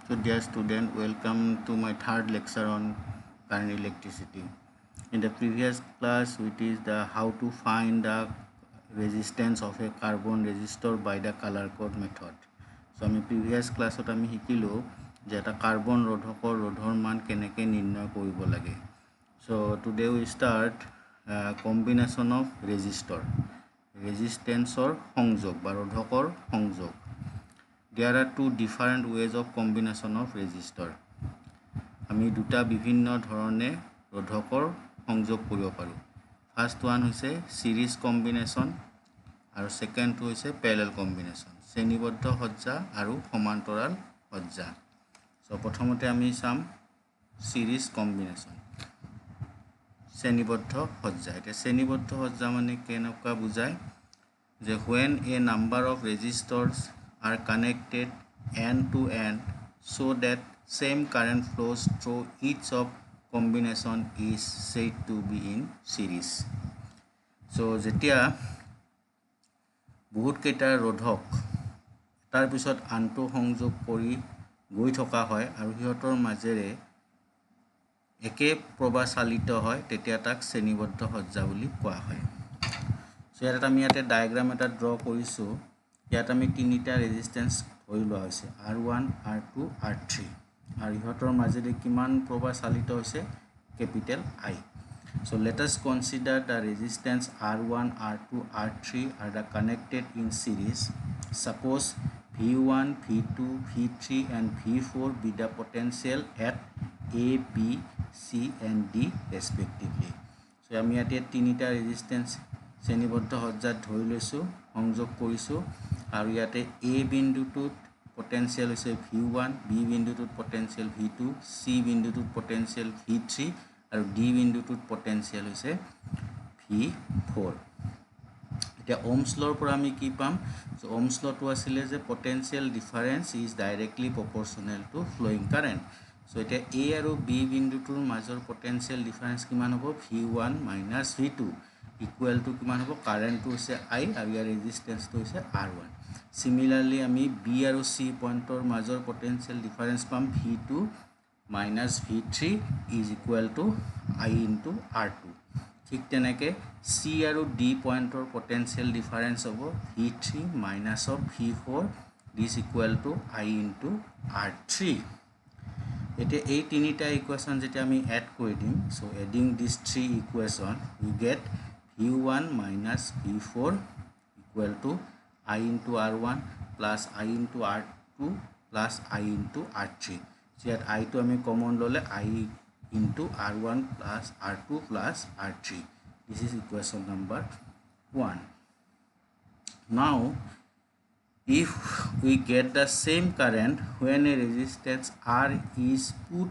So dear student, welcome to my third lecture on current electricity. In the previous class, which is the how to find the resistance of a carbon resistor by the color code method. So আমি previous classত আমি শিকিলো যে এটা carbon ৰোধকৰ ৰোধৰ মান কেনেকৈ নিৰ্ণয় কৰিব লাগে. So today we start combination of resistor, resistance-ৰ সংযোগ বা ৰোধকৰ সংযোগ. There are two different ways of combination of resistor. আমি দুটা বিভিন্ন ধৰণে ৰোধকৰ সংযোগ কৰিব পাৰোঁ. First one হৈছে series combination আৰু second হৈছে parallel combination. শ্ৰেণীবদ্ধ সজ্জা আৰু সমান্তৰাল সজ্জা. So প্ৰথমতে আমি চাম series combination. শ্ৰেণীবদ্ধ সজ্জা. এটা শ্ৰেণীবদ্ধ সজ্জা মানে কেনেকুৱা বুজায় যে when a number of resistors are connected end to end so that same current flows through each of combination is said to be in series. So যেতিয়া বহুত কেইটা ৰোধক তাৰ পিছত আনটো সংযোগ কৰি গৈ থকা হয় আৰু হিহঁতৰ মাজেৰে একে প্ৰবাহ চালিত হয় তেতিয়া তাক শ্ৰেণীবদ্ধ সজ্জা বুলি কোৱা হয়. সো ইয়াত আমি ইয়াতে ডায়াগ্ৰাম এটা ড্ৰ কৰিছোঁ. ইয়াত আমি তিনিটা ৰেজিষ্টেন্স ধৰি লোৱা হৈছে R1 R2 R3 আৰু ইহঁতৰ মাজেৰে কিমান প্ৰবাহ চালিত হৈছে capital I. So let us consider the resistance R1 R2 R3 are the connected in series. Suppose V1 V2 V3 and V4 be the potential at A B C and D respectively. So আমি ইয়াতে তিনিটা resistance শ্ৰেণীবদ্ধ সজ্জাত ধৰি লৈছোঁ সংযোগ কৰিছোঁ আৰু ইয়াতে A বিন্দুটোত potential হৈছে V1 B বিন্দুটোত পটেনশিয়াল V2 C বিন্দুটোত পটেনশিয়াল V3 আৰু D বিন্দুটোত পটেনশিয়াল হৈছে V4. এতিয়া ওহমছ লৰ পৰা আমি কি পাম সো ওহমছ লটো আছিল যে potential difference is directly proportional two flowing current. So এতিয়া A আৰু B বিন্দুটোৰ মাজৰ পটেনশিয়াল ডিফাৰেন্স কিমান হ'ব V1 - V2 ইকুৱেল টু কিমান হ'ব কাৰেন্টটো হৈছে I আৰু ইয়াৰ ৰেজিষ্টেন্সটো হৈছে R1. Similarly আমি B আৰু C পইণ্টৰ মাজৰ পটেনশিয়াল ডিফাৰেন্স পাম V2 - V3 is equal to I into R2. ঠিক তেনেকৈ C আৰু D পইণ্টৰ পটেনশিয়াল ডিফাৰেন্স হ'ব V3 - V4 is equal to I into R3. এতিয়া এই তিনিটা ইকুৱেশ্যন যেতিয়া আমি এড কৰি দিম so adding this three equation we get V1 - V4 equal to I into R1 plus I into R2 plus I into R3. So yet I to ami common lole I into R1 plus R2 plus R3. This is equation number 1. Now if we get the same current when a resistance R is put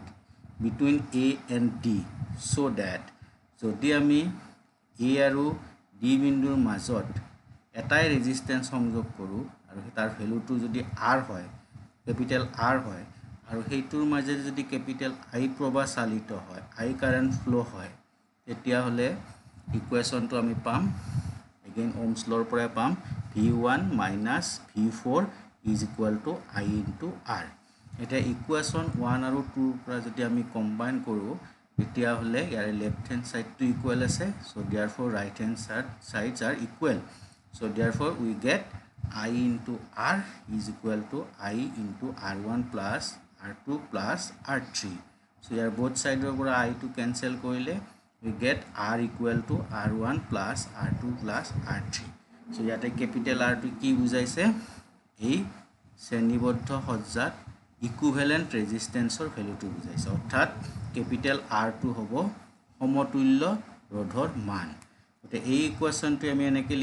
between A and D so that jodi ami A আৰু D বিন্দুৰ মাজত এটাই resistance সংযোগ কৰো আৰু তাৰ ভ্যালুটো যদি R হয় ক্যাপিটেল R হয় আৰু হেইটোৰ মাজেৰে যদি ক্যাপিটেল I প্ৰবাহ চালিত হয় I কাৰেন্ট ফ্লো হয় তেতিয়া হলে ইকুৱেশ্যনটো আমি পাম again ওহমছ লৰ পৰা পাম V1 - V4 is equal to I into R. এটা ইকুৱেশ্যন 1 আৰু 2 পৰা যদি আমি কম্বাইন কৰো তেতিয়া হলে ইয়াৰ left hand side to equal আছে so therefore right hand sides are equal. So therefore we get I into R is equal to I into R1 plus R2 plus R3. So here both sides of I to cancel koile we get R equal to R1 plus R2 plus R3. So yate capital R to ki bujaise ei শ্ৰেণীবদ্ধ সজ্জাত equivalent ৰেজিষ্টেন্সৰ ভ্যালুটো বুজাইছে অৰ্থাৎ capital R to হ'ব সমতুল্য ৰোধৰ মান. গতে এই ইকুৱেশ্যনটো আমি এনেকৈ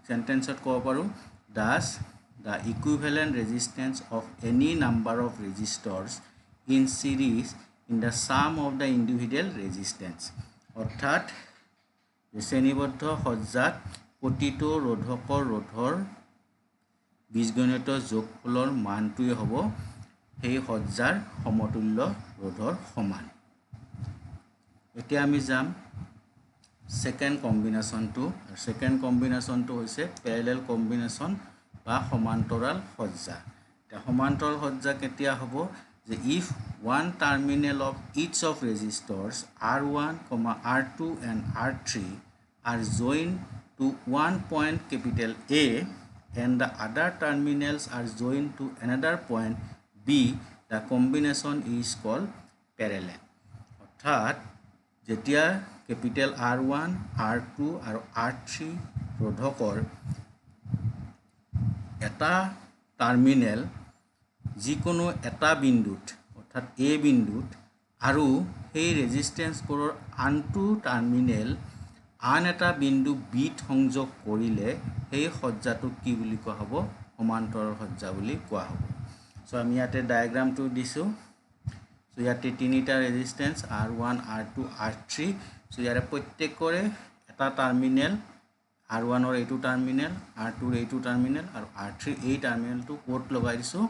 সেন্টেন্সত ক'ব পাৰো thus the equivalent resistance of any number of resistors in series in the sum of the individual resistance. অৰ্থাৎ শ্ৰেণীবদ্ধ সজ্জাত প্ৰতিটো ৰোধকৰ ৰোধৰ বীজগণিত যোগফলৰ মানটোই হ'ব এই সজ্জাৰ সমতুল্য ৰোধৰ সমান. এতিয়া আমি যাম সেকেন্ড কম্বিনেশনটো হৈছে প্যাৰেলাল কম্বিনেশন বা সমান্তৰাল সজ্জা. এটা সমান্তৰাল সজ্জা কেতিয়া হ'ব যে if one terminal of each of resistors R1, R2 and R3 are joined to one point capital A and the other terminals are joined to another point B, the combination is called parallel. অর্থাৎ যেতিয়া capital R1, R2 আৰু R3 ৰোধকৰ এটা terminal যিকোনো এটা বিন্দুত অৰ্থাৎ A বিন্দুত আৰু সেই ৰেজিষ্টেন্সবোৰৰ আনটো টাৰ্মিনেল আন এটা বিন্দু বিত সংযোগ কৰিলে সেই সজ্জাটোক কি বুলি কোৱা হ'ব সমান্তৰাল সজ্জা বুলি কোৱা হ'ব সো আমি ইয়াতে ডায়াগ্ৰামটো দিছো সো ইয়াতে তিনিটা resistance R1 R2 R3 so ইয়াৰে প্ৰত্যেকৰে এটা terminal R1 or A2 terminal, R2 A2 terminal, और R3 A terminal to port लगा दिसो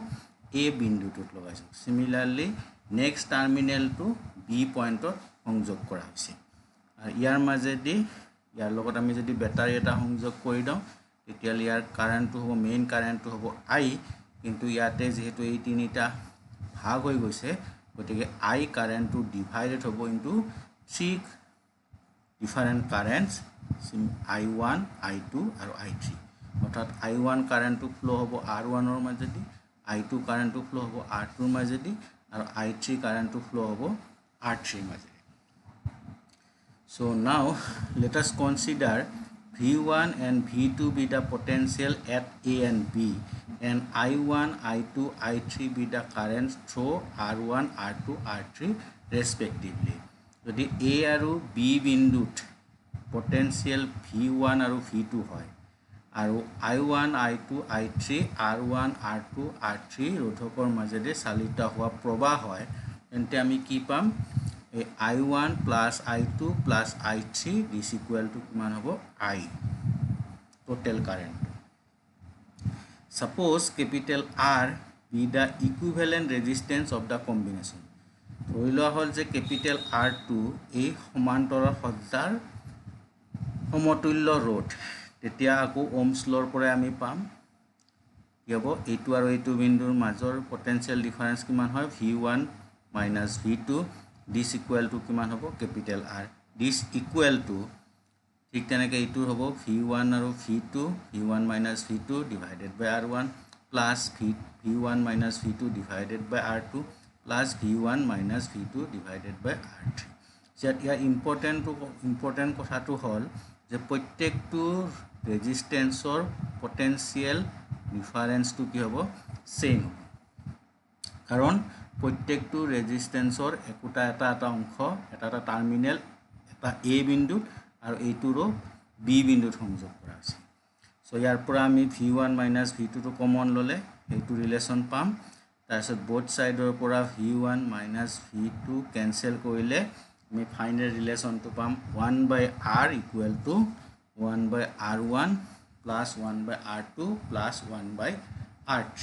A बिंदु टूट लगा दिसो. Similarly, next terminal to B point और संयोग करा हुई. यार मजे दी यार लोगों का मजे दी बैटरी एटा संयोग कोई डाउ. इतिहाल यार current तो हो main current तो हो I, किंतु यार तेज है तो ये तीनिटा भाग होई गई से, बोलते कि I current to divided हो into 3 different currents. I1, I2 और I3 অর্থাৎ I1 কারেন্ট টু ফ্লো হবো R1 এর মাঝেদি I2 কারেন্ট টু ফ্লো হবো R2 এর মাঝেদি আর I3 কারেন্ট টু ফ্লো হবো R3 এর মাঝেদি so now let us consider V1 and V2 be the potential at A and B and I1, I2, I3 be the currents through R1, R2, R3 respectively যদি A আৰু B বিন্দুত potential V1 আৰু V2 হয় আৰু I1 I2 I3 R1 R2 R3 ৰোধকৰ মাজেৰে চালিত হোৱা প্ৰবাহ হয় তেন্তে আমি কি পাম এই I1 plus I2 plus I3 is equal to কিমান হ'ব I total current suppose capital R be the equivalent resistance of the combination ধৰি লোৱা হ'ল যে capital R2 এই সমান্তৰাল সজ্জাৰ সমতুল্য ৰোধ তেতিয়া আকো ওহমস লৰ পৰা আমি পাম কি হ'ব এইটো আৰু এইটো বিন্দুৰ মাজৰ পটেনশিয়াল ডিফাৰেন্স কিমান হয় V1 minus V2 this equal to কিমান হ'ব capital R this equal to ঠিক তেনেকৈ এইটো হ'ব V1 আৰু V2 V1 minus V2 divided by R1 plus V1 minus V2 divided by R2 plus V1 minus V2 divided by R3 যেত ইয়াৰ important কথাটো হ'ল যে প্ৰত্যেকটো ৰেজিস্ট্যান্সৰ পটেনশিয়াল ডিফাৰেন্স টু কি হ'ব সেম কাৰণ প্ৰত্যেকটো ৰেজিস্ট্যান্সৰ একোটা এটা অংশ এটা টাৰ্মিনেল এটা A বিন্দু আৰু এইটোৰো B বিন্দুত সংযোগ কৰা আছে সো ইয়াৰ পৰা আমি V1 minus V2 টো কমন ললে এইটো ৰিলেচন পাম তাৰপিছত both সাইডৰ পৰা V1 minus V2 কেনসেল কৰিলে আমি ফাইনাল ৰিলেচন তো পাম 1 by R equal to 1 by R1 plus 1 by R2 plus 1 by R3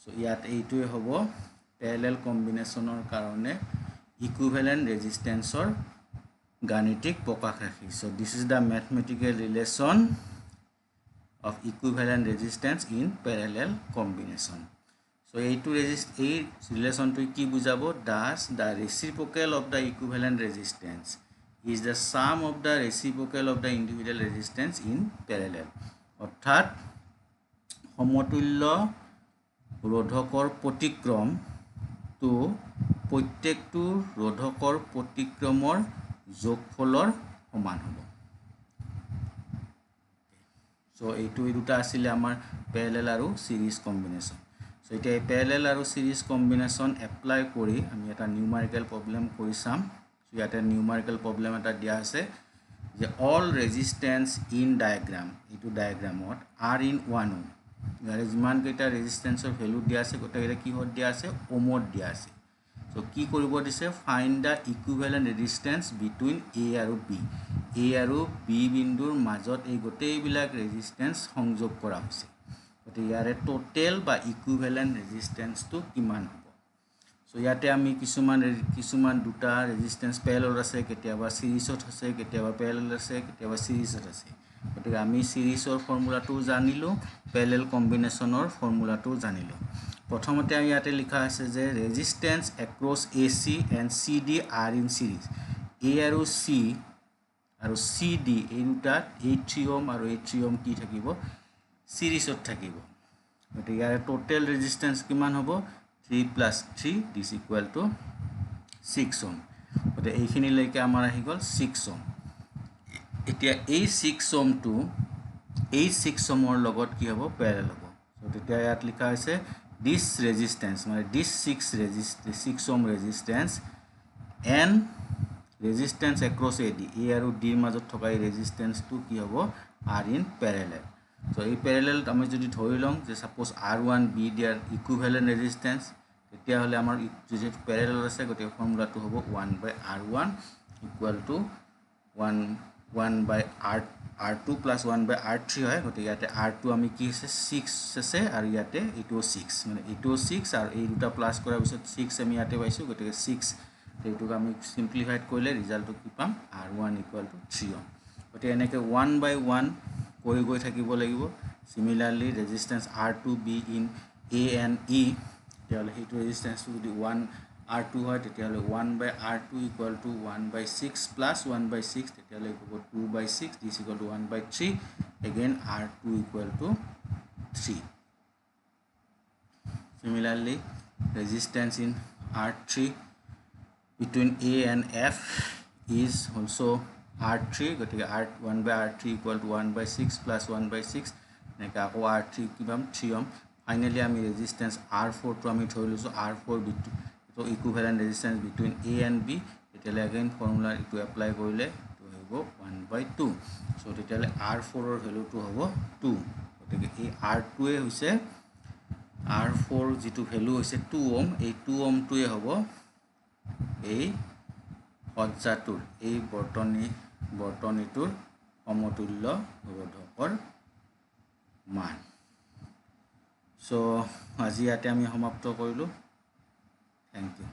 so ইয়াত এইটোৱে হ'ব parallel combinationৰ কাৰণে equivalent resistance-ৰ গাণিতিক প্ৰকাশ ৰাখি so this is the mathematical relation of equivalent resistance in parallel combination so এইটো এই relation to কি বুজাবো thus the reciprocal of the equivalent resistance is the sum of the reciprocal of the individual resistance in parallel অৰ্থাৎ সমতুল্য ৰোধকৰ প্ৰতিক্ৰম তো প্ৰত্যেকটো ৰোধকৰ প্ৰতিক্ৰমৰ যোগফলৰ সমান হ'ব so এইটো দুটা আছিল আমাৰ parallel আৰু series combination so এটা parallel আৰু series combination apply কৰি আমি এটা numerical problem কৰি চাম so ইয়াতে numerical problem এটা দিয়া আছে যে all resistance in diagram এইটো diagramত are in 1 ohm ইয়াৰে যিমান কেইটা ৰেজিস্ট্যান্সৰ ভ্যালু দিয়া আছে গোটেইটা কি হত দিয়া আছে ওমত দিয়া আছে so কি কৰিব দিছে find the equivalent resistance between A আৰু B A আৰু B বিন্দুৰ মাজত এই গোটেইবিলাক ৰেজিস্ট্যান্স সংযোগ কৰা হৈছে গতে ইয়াৰে টোটাল বা ইকুইভ্যালেন্ট ৰেজিস্ট্যান্স তো কিমান হ'ব so ইয়াতে আমি কিছুমান দুটা ৰেজিস্ট্যান্স প্যাৰেলাল আছে কেতিয়াবা সিৰিজত আছে কেতিয়াবা প্যাৰেলাল আছে কেতিয়াবা সিৰিজত আছে গতে আমি সিৰিজৰ ফৰ্মুলাটো জানিলো প্যাৰেলাল কম্বিনেশনৰ ফৰ্মুলাটো জানিলো প্ৰথমতে আমি ইয়াতে লিখা আছে যে resistance across AC and CD are in series A আৰু C আৰু CD এই দুটাত 3 ওহম আৰু 3 ওহম কি থাকিব সিৰিজত থাকিব গতিকে ইয়াৰ টোটেল ৰেজিষ্টেন্স কিমান হ'ব 3 + 3 দিস ইকুৱেল টু 6 ওহম গতিকে এইখিনিলৈকে আমাৰ আহি গ'ল 6 ওহম এতিয়া এই 6 ওহমটো এই 6 ওহমৰ লগত কি হ'ব প্যাৰেলাল হ'ব সো তেতিয়া ইয়াত লিখা আছে this resistance মানে this 6 ohm resistance and resistance across AD A আৰু D ৰ মাজত থকা এই resistance টো কি হ'ব are in parallel so এই parallel আমি যদি ধৰি লওঁ যে suppose R1 B দিয়াৰ equivalent resistance তেতিয়া হলে আমাৰ যদি parallel আছে গতিকে ফৰ্মুলাটো হ'ব 1/R1 equal to 1/R R2 plus 1/R3 হয় গতিকে ইয়াতে R2 আমি কি আছে 6 আছে আৰু ইয়াতে এটো 6 মানে এটো 6 আৰু এই দুটা প্লাস কৰাৰ পিছত 6 আমি ইয়াতে পাইছো গতিকে 6 এইটোক আমি সিম্পলিফাইড কৰিলে ৰিজাল্টটো কি পাম R1 = 3 ওহম গতিকে এনেকৈ 1/1 কৰি গৈ থাকিব লাগিব similarly resistance R2B in A and E তেতিয়াহলে হেতু ৰেজিষ্টেন্সটো যদি 1R2 হয় তেতিয়াহলে 1/R2 equal to 1/6 plus 1/6 তেতিয়াহলে হ'ব 2/6 this equal to 1/3 again R2 equal to 3 similarly resistance in R3 between A and F is also R3 গতিকে 1/R3 equal to 1/6 plus 1/6 নেকা আকৌ R3 কি পাম 3 ওহম ফাইনালি আমি ৰেজিষ্টেন্স R4 টো আমি ধৰি লৈছো R4 তো equivalent resistance between A and B তেতিয়ালে अगेन ফৰ্মুলা ইটো এপ্লাই কৰিলে তো হ'ব 1/2 সো তেতিয়ালে R4 ৰ ভ্যালুটো হ'ব 2 গতিকে এই R2 এ হৈছে R4 যেটো ভ্যালু হৈছে 2 ওহম এই 2 ওহম টোৱে হ'ব এই সজ্জাটোৰ এই বৰ্তনীটোৰ সমতুল্য ৰোধকৰ মান সো আজি ইয়াতে আমি সমাপ্ত কৰিলো থ্যাংক ইউ